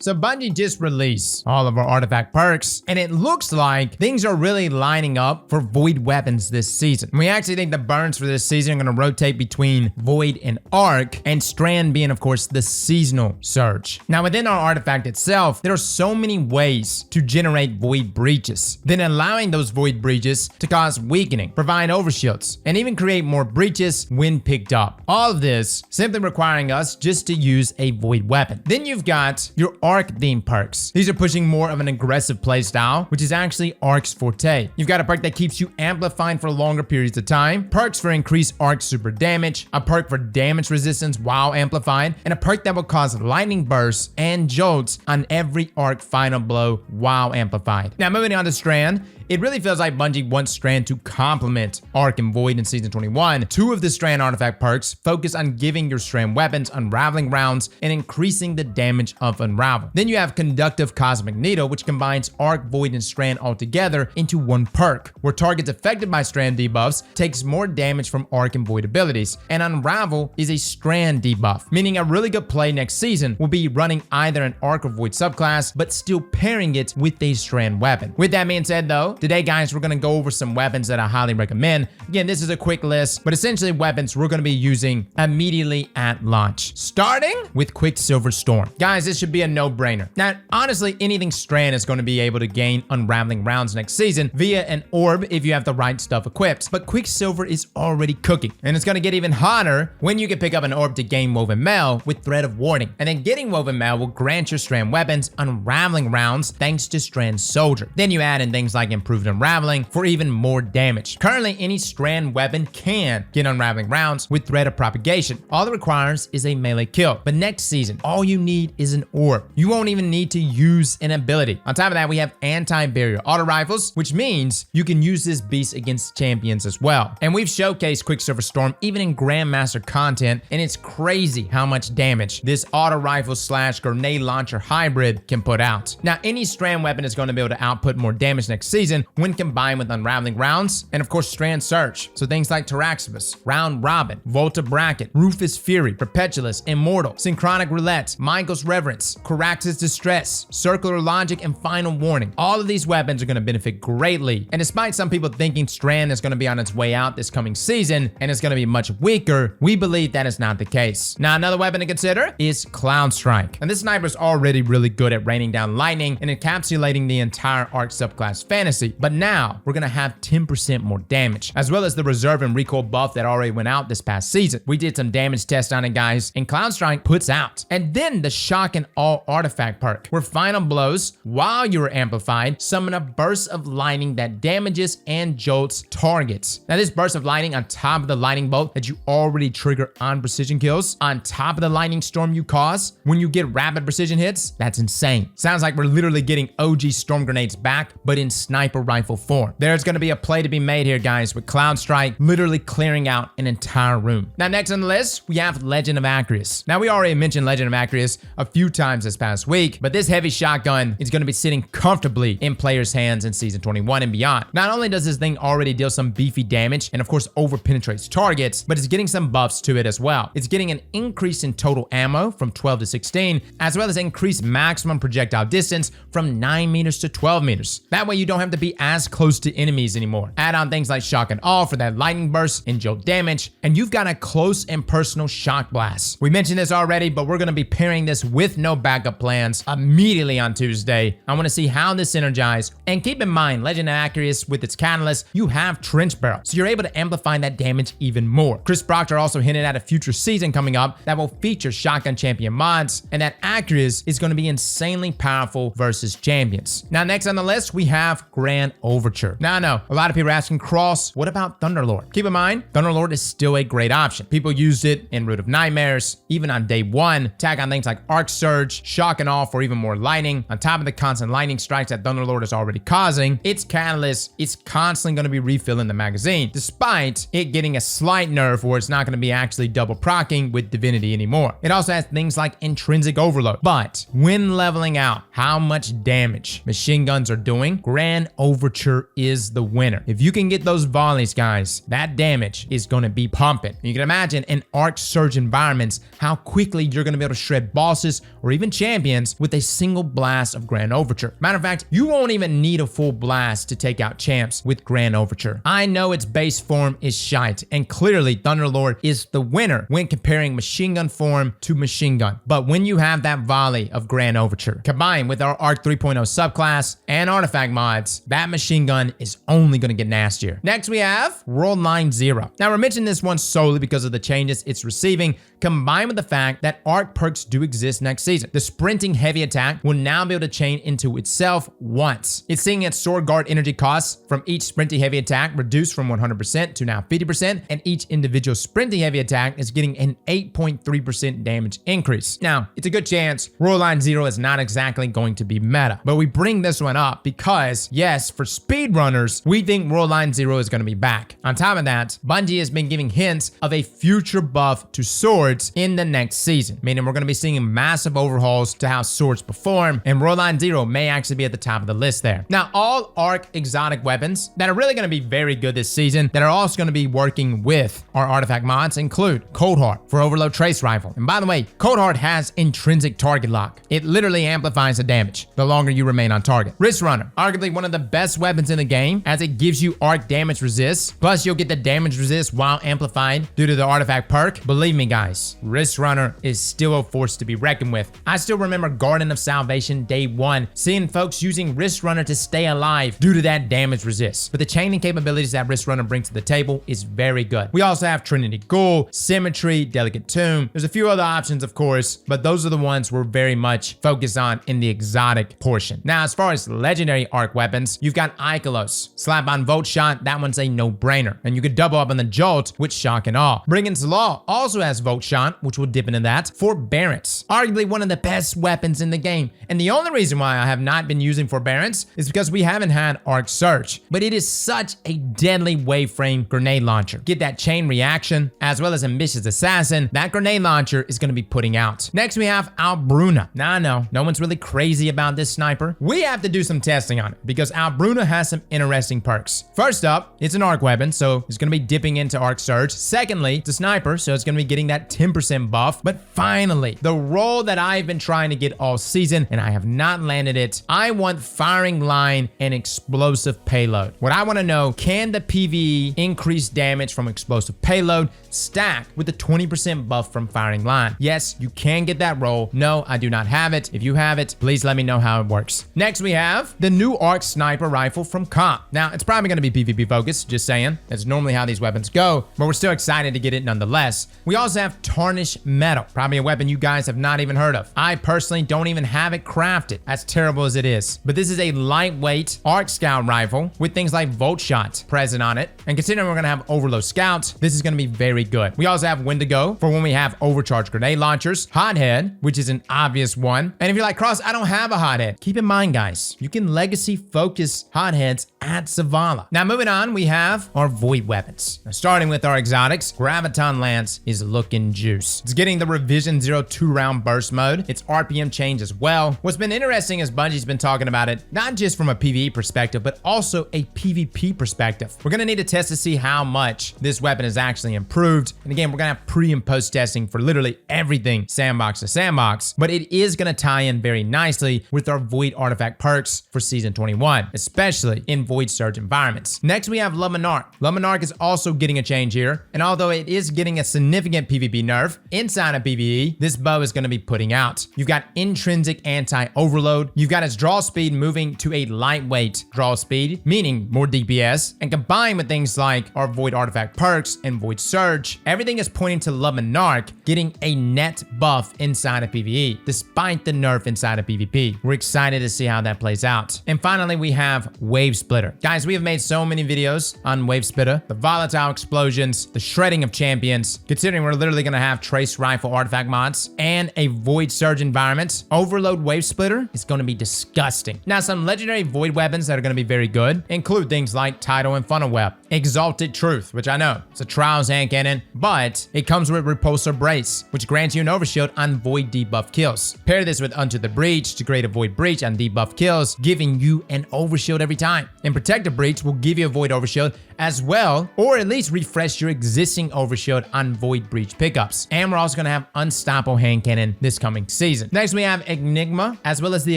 So Bungie just released all of our artifact perks, and it looks like things are really lining up for Void weapons this season. We actually think the burns for this season are going to rotate between Void and Arc, and Strand being, of course, the seasonal surge. Now, within our artifact itself, there are so many ways to generate Void breaches, then allowing those Void breaches to cause weakening, provide overshields, and even create more breaches when picked up. All of this simply requiring us just to use a Void weapon. Then you've got your Arc theme perks. These are pushing more of an aggressive playstyle, which is actually Arc's forte. You've got a perk that keeps you amplified for longer periods of time, perks for increased Arc super damage, a perk for damage resistance while amplified, and a perk that will cause lightning bursts and jolts on every Arc final blow while amplified. Now moving on to Strand, it really feels like Bungie wants Strand to complement Arc and Void in Season 21. Two of the Strand artifact perks focus on giving your Strand weapons unraveling rounds and increasing the damage of unravel. Then you have Conductive Cosmic Needle, which combines Arc, Void, and Strand all together into one perk, where targets affected by Strand debuffs takes more damage from Arc and Void abilities, and Unravel is a Strand debuff, meaning a really good play next season will be running either an Arc or Void subclass, but still pairing it with a Strand weapon. With that being said though, today guys, we're going to go over some weapons that I highly recommend. Again, this is a quick list, but essentially weapons we're going to be using immediately at launch. Starting with Quicksilver Storm. Guys, this should be a no-brainer. Now, honestly, anything Strand is going to be able to gain unraveling rounds next season via an orb if you have the right stuff equipped. But Quicksilver is already cooking, and it's going to get even hotter when you can pick up an orb to gain Woven Mail with Threat of Warding. And then getting Woven Mail will grant your Strand weapons unraveling rounds thanks to Strand Soldier. Then you add in things like improved unraveling for even more damage. Currently, any Strand weapon can get unraveling rounds with Threat of Propagation. All it requires is a melee kill. But next season, all you need is an orb. You won't even need to use an ability. On top of that, we have anti-barrier auto rifles, which means you can use this beast against champions as well. And we've showcased Quicksilver Storm even in Grandmaster content, and it's crazy how much damage this auto rifle / grenade launcher hybrid can put out. Now, any Strand weapon is going to be able to output more damage next season when combined with unraveling rounds, and of course Strand Surge. So things like Taraxibus, Round Robin, Volta Bracket, Rufus Fury, Perpetualus, Immortal, Synchronic Roulette, Michael's Reverence, Carax's Distress, Circular Logic, and Final Warning. All of these weapons are going to benefit greatly, and despite some people thinking Strand is going to be on its way out this coming season and it's going to be much weaker, we believe that is not the case. Now, another weapon to consider is Cloudstrike. And this sniper is already really good at raining down lightning and encapsulating the entire Arc subclass fantasy, but now we're going to have 10% more damage, as well as the reserve and recoil buff that already went out this past season. We did some damage tests on it, guys, and Cloudstrike puts out. And then the Shock and All artifact perk, where final blows while you are amplified summon a burst of lightning that damages and jolts targets. Now, this burst of lightning on top of the lightning bolt that you already trigger on precision kills, on top of the lightning storm you cause when you get rapid precision hits, that's insane. Sounds like we're literally getting OG storm grenades back, but in sniper rifle form. There's going to be a play to be made here, guys, with Cloudstrike literally clearing out an entire room. Now, next on the list, we have Legend of Acrius. Now, we already mentioned Legend of Acrius a few times this past week, but this heavy shotgun is going to be sitting comfortably in players' hands in Season 21 and beyond. Not only does this thing already deal some beefy damage and, of course, over-penetrates targets, but it's getting some buffs to it as well. It's getting an increase in total ammo from 12 to 16, as well as increased maximum projectile distance from 9 meters to 12 meters. That way, you don't have to be as close to enemies anymore. Add on things like Shock and Awe for that lightning burst and jolt damage, and you've got a close and personal shock blast. We mentioned this already, but we're going to be pairing this with no backup plans immediately on Tuesday. I want to see how this synergizes, and keep in mind, Legend of Acrius with its catalyst, you have Trench Barrel, so you're able to amplify that damage even more. Chris Proctor also hinted at a future season coming up that will feature shotgun champion mods, and that Acrius is going to be insanely powerful versus champions. Now, next on the list, we have Grand Overture. Now, I know a lot of people are asking, Cross, what about Thunderlord? Keep in mind, Thunderlord is still a great option. People used it in Root of Nightmares, even on day one. Tag on things like Arc Surge, Shock and Awe for even more lightning. On top of the constant lightning strikes that Thunderlord is already causing, its catalyst is constantly going to be refilling the magazine, despite it getting a slight nerf where it's not going to be actually double procking with Divinity anymore. It also has things like Intrinsic Overload, but when leveling out how much damage machine guns are doing, Grand Overture is the winner. If you can get those volleys, guys, that damage is going to be pumping. You can imagine in Arc Surge environments how quickly you're going to be able to shred bosses or even champions with a single blast of Grand Overture. Matter of fact, you won't even need a full blast to take out champs with Grand Overture. I know its base form is shite, and clearly Thunderlord is the winner when comparing machine gun form to machine gun. But when you have that volley of Grand Overture combined with our Arc 3.0 subclass and artifact mods, that machine gun is only going to get nastier. Next we have Worldline Zero. Now we're mentioning this one solely because of the changes it's receiving, combined with the fact that arc perks do exist next season. The sprinting heavy attack will now be able to chain into itself once. It's seeing its sword guard energy costs from each sprinting heavy attack reduced from 100% to now 50%, and each individual sprinting heavy attack is getting an 8.3% damage increase. Now, it's a good chance Worldline Zero is not exactly going to be meta, but we bring this one up because, yes, for speedrunners, we think Worldline Zero is going to be back. On top of that, Bungie has been giving hints of a future buff to swords in the next season, meaning we're going to be seeing massive overhauls to how swords perform, and Worldline Zero may actually be at the top of the list there. Now, all Arc exotic weapons that are really going to be very good this season that are also going to be working with our artifact mods include Cold Hard for Overload Trace Rifle. And by the way, Cold Hard has intrinsic target lock. It literally amplifies the damage the longer you remain on target. Wrist Runner, arguably one of the best weapons in the game as it gives you arc damage resist, plus you'll get the damage resist while amplified due to the artifact perk. Believe me guys, Wrist Runner is still a force to be reckoned with. I still remember Garden of Salvation day one, seeing folks using Wrist Runner to stay alive due to that damage resist. But the chaining capabilities that Wrist Runner brings to the table is very good. We also have Trinity Ghoul, Symmetry, Delicate Tomb. There's a few other options, of course, but those are the ones we're very much focused on in the exotic portion. Now, as far as legendary arc weapons, you've got Acrius. Slap on Volt Shot, that one's a no-brainer. And you could double up on the Jolt with Shock and Awe. Brigand's Law also has Volt Shot, which we'll dip into that. Forbearance, arguably one of the best weapons in the game. And the only reason why I have not been using Forbearance is because we haven't had Arc Surge, but it is such a deadly wave frame grenade launcher. Get that chain reaction, as well as Ambitious Assassin, that grenade launcher is going to be putting out. Next, we have Albruna. Now, I know, no one's really crazy about this sniper. We have to do some testing on it because Albruna has some interesting perks. First up, it's an arc weapon, so it's going to be dipping into Arc Surge. Secondly, it's a sniper, so it's going to be getting that 10% buff. But finally, the role that I've been trying to get all season, and I have not landed it, I want Firing Line and Explosive Payload. What I want to know, can the PvE increase damage from Explosive Payload stack with the 20% buff from Firing Line? Yes, you can get that role. No, I do not have it. If you have it, please let me know how it works. Next, we have the new Arc Sniper Rifle from Comp. Now, it's probably going to be PvP focused, just saying. That's normally how these weapons go, but we're still excited to get it nonetheless. We also have Tarnished Metal, probably a weapon you guys have not even heard of. I personally don't even have it crafted, as terrible as it is. But this is a lightweight Arc Scout rifle with things like Volt Shot present on it. And considering we're going to have Overload Scouts, this is going to be very good. We also have Wendigo for when we have overcharged grenade launchers, Hothead, which is an obvious one. And if you're like, Cross, I don't have a Hothead, keep in mind, guys, you can legacy focus Hotheads at Zavala. Now, moving on, we have our Void weapons. Now, starting with our exotics, Graviton Lance is looking juice. It's getting the Revision Zero 2-round burst mode. Its RPM change as well. What's been interesting is Bungie's been talking about it, not just from a PvE perspective, but also a PvP perspective. We're going to need to test to see how much this weapon is actually improved. And again, we're going to have pre and post testing for literally everything sandbox to sandbox, but it is going to tie in very nicely with our Void artifact perks for Season 21, especially in Void Surge environments. Next, we have Monarque. Monarque is also getting a change here, and although it is getting a significant PvP nerf, inside of PvE, this bow is going to be putting out. You've got intrinsic anti-overload. You've got its draw speed moving to a lightweight draw speed, meaning more DPS, and combined with things like our Void artifact perks and Void Surge, everything is pointing to Monarque getting a net buff inside of PvE, despite the nerf inside of PvP. We're excited to see how that plays out. And finally, we have Wavesplitter. Guys, we have made so many videos on Wavesplitter, the volatile explosions, the shredding of champions. Considering we're literally going to have Trace Rifle artifact mods and a Void Surge environment, Overload Wavesplitter is going to be disgusting. Now, some legendary Void weapons that are going to be very good include things like Tidal and Funnel Web. Exalted Truth, which I know it's a Trials hand cannon, but it comes with Repulsor Brace, which grants you an overshield on void debuff kills. Pair this with Unto the Breach to create a void breach on debuff kills, giving you an overshield every time. And Protective Breach will give you a void overshield as well, or at least refresh your existing overshield on void breach pickups. And we're also going to have Unstoppable hand cannon this coming season. Next, we have Enigma, as well as the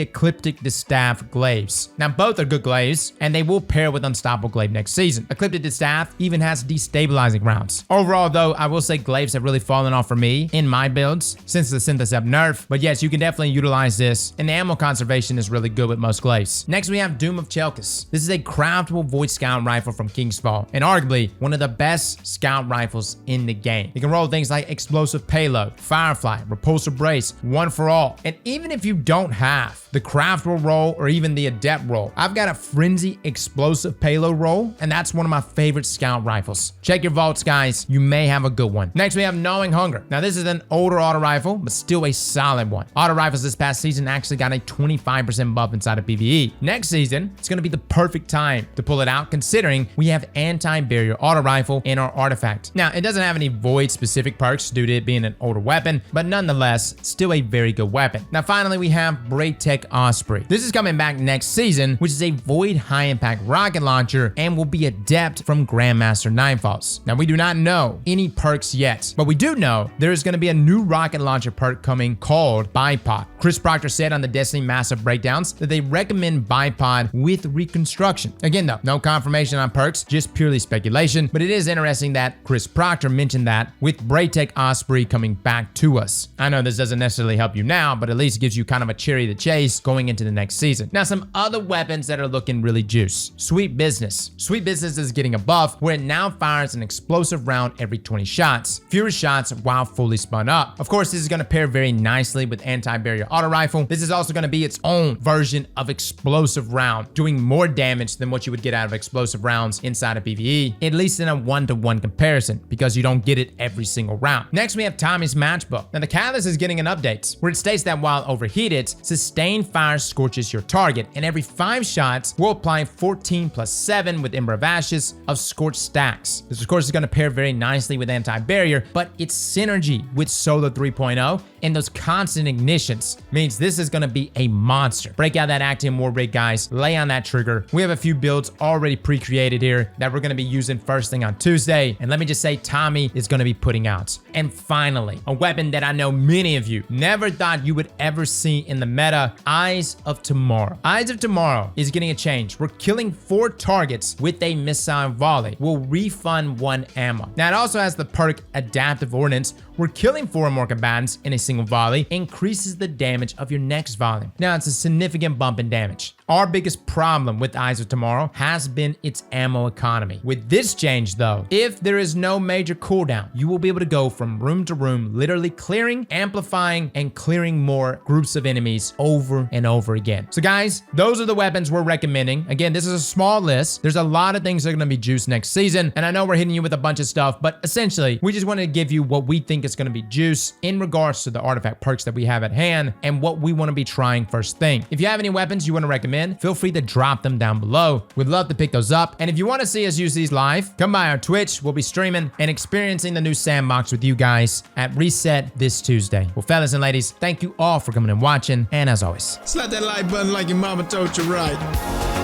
Ecliptic Distaff Glaives. Now, both are good glaives, and they will pair with Unstoppable Glaive next season. Ecliptic Distaff even has destabilizing rounds. Overall, though, I will say glaives have really fallen off for me in my builds since the Synthocept nerf. But yes, you can definitely utilize this, and the ammo conservation is really good with most glaives. Next, we have Doom of Chelkis. This is a craftable Void Scout rifle from Kingsfall, and arguably one of the best scout rifles in the game. You can roll things like Explosive Payload, Firefly, Repulsor Brace, One for All. And even if you don't have the craftable roll or even the adept roll, I've got a Frenzy Explosive Payload roll, and that's one of my favorite scout rifles. Check your vaults, guys. You may have a good one. Next, we have Gnawing Hunger. Now, this is an older auto rifle, but still a solid one. Auto rifles this past season actually got a 25% buff inside of PvE. Next season, it's going to be the perfect time to pull it out, considering we have anti-barrier auto rifle in our artifact. Now, it doesn't have any void specific perks due to it being an older weapon, but nonetheless, still a very good weapon. Now, finally, we have Braytech Osprey. This is coming back next season, which is a void high impact rocket launcher and will be adept from Grandmaster Nightfalls. Now, we do not know any perks yet, but we do know there is going to be a new rocket launcher perk coming called Bipod. Chris Proctor said on the Destiny Massive Breakdowns that they recommend Bipod with Reconstruction. Again, though, no confirmation on perks, just purely speculation, but it is interesting that Chris Proctor mentioned that with Braytech Osprey coming back to us. I know this doesn't necessarily help you now, but at least gives you kind of a cherry to chase going into the next season. Now, some other weapons that are looking really juice. Sweet Business. Sweet Business is getting a buff where it now fires an explosive round every 20 shots. Fewer shots while fully spun up. Of course, this is going to pair very nicely with anti-barrier auto rifle. This is also going to be its own version of explosive round, doing more damage than what you would get out of explosive rounds inside of PvE, at least in a 1-to-1 comparison, because you don't get it every single round. Next, we have Tommy's Matchbook. Now, the Catalyst is getting an update where it states that while overheated, sustained fire scorches your target, and every 5 shots will apply 14 plus 7 with Ember of Ashes of Scorch stacks. This, of course, is going to pair very nicely with anti-barrier, but its synergy with Solar 3.0 and those constant ignitions means this is going to be a monster. Break out that Actium War Rig, guys. Lay on that trigger. We have a few builds already pre-created here that we're going to be using first thing on Tuesday, and let me just say Tommy is going to be putting out. And finally, a weapon that I know many of you never thought you would ever see in the meta, Eyes of Tomorrow. Eyes of Tomorrow is getting a change. We're killing 4 targets with a missile volley. We'll refund 1 ammo. Now, it also has the perk Adaptive Ordnance. We're killing 4 more combatants in a single volley, increases the damage of your next volley. Now, it's a significant bump in damage. Our biggest problem with Eyes of Tomorrow has been its ammo economy. With this change, though, if there is no major cooldown, you will be able to go from room to room, literally clearing, amplifying, and clearing more groups of enemies over and over again. So guys, those are the weapons we're recommending. Again, this is a small list. There's a lot of things that are going to be juiced next season, and I know we're hitting you with a bunch of stuff, but essentially, we just wanted to give you what we think is going to be juice in regards to the artifact perks that we have at hand and what we want to be trying first thing. If you have any weapons you want to recommend, feel free to drop them down below. We'd love to pick those up. And if you want to see us use these live, come by our Twitch. We'll be streaming and experiencing the new sandbox with you guys at Reset this Tuesday. Well, fellas and ladies, thank you all for coming and watching. And as always, slap that like button like your mama told you right.